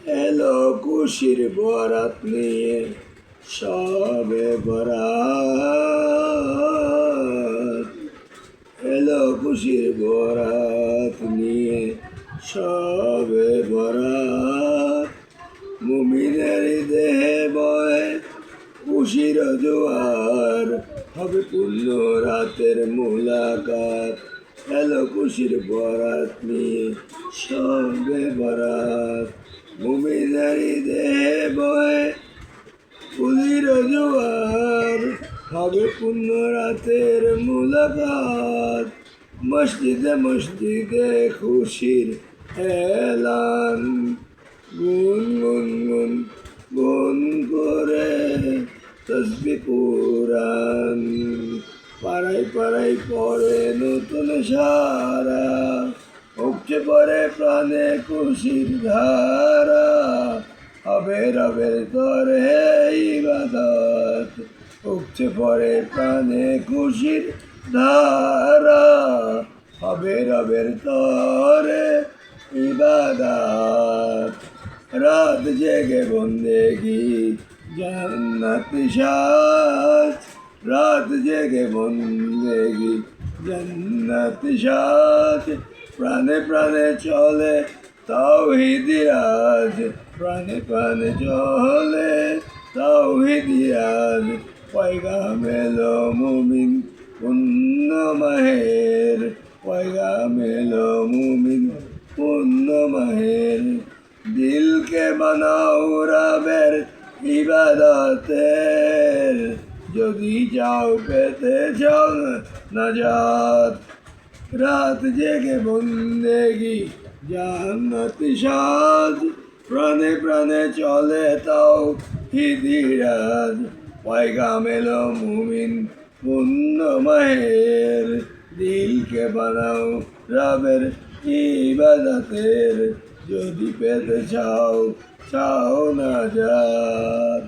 এলো খুশির বরাত নিয়ে সবে বরাত, এলো খুশির বরাত নিয়ে সবে বরাত। মুমিনের দেহে বয় খুশির জোয়ার, হবে পূর্ণ রাতের মুলাকাত। এলো খুশির বরাত নিয়ে সবে বরাত। মুমিনের দেহে বয় খুশির জোয়ার, হবে পূর্ণ রাতের মুলাকাত। মসজিদে মসজিদে খুশির এলান, গুন গুন গুন গুন করে তসবিহ কুরআন। পাড়ায় পাড়ায় পড়ে নতুন সারা, উপচে পড়ে প্রাণে খুশির ধারা। হবে রবের তরে ইবাদত, উপচে পড়ে প্রাণে খুশির ধারা। হবে রবের তরে ইবাদত। রাত জেগে বন্দেগি জান্নাতি সাজ, রাত জেগে বন্দেগি জান্নাতি সাজ। প্রাণে প্রাণে চলে তাওহীদি রাজ, প্রাণে প্রাণে চলে তাওহীদি রাজ। পয়গাম এলো মুমিন পুণ্য মাহের, পয়গাম এলো মুমিন পুণ্য মাহের। দিলকে বানাও রবের ইবাদতের, যদি চাও পেতে চাও নাজাত। রাত জেগে বন্দেগি জান্নাতি সাজ, প্রাণে প্রাণে চলে তাওহীদি রাজ। পয়গাম এলো মুমিন পুণ্য মাহের, দিলকে বানাও রবের ইবাদতের, যদি পেতে চাও চাও নাজাত।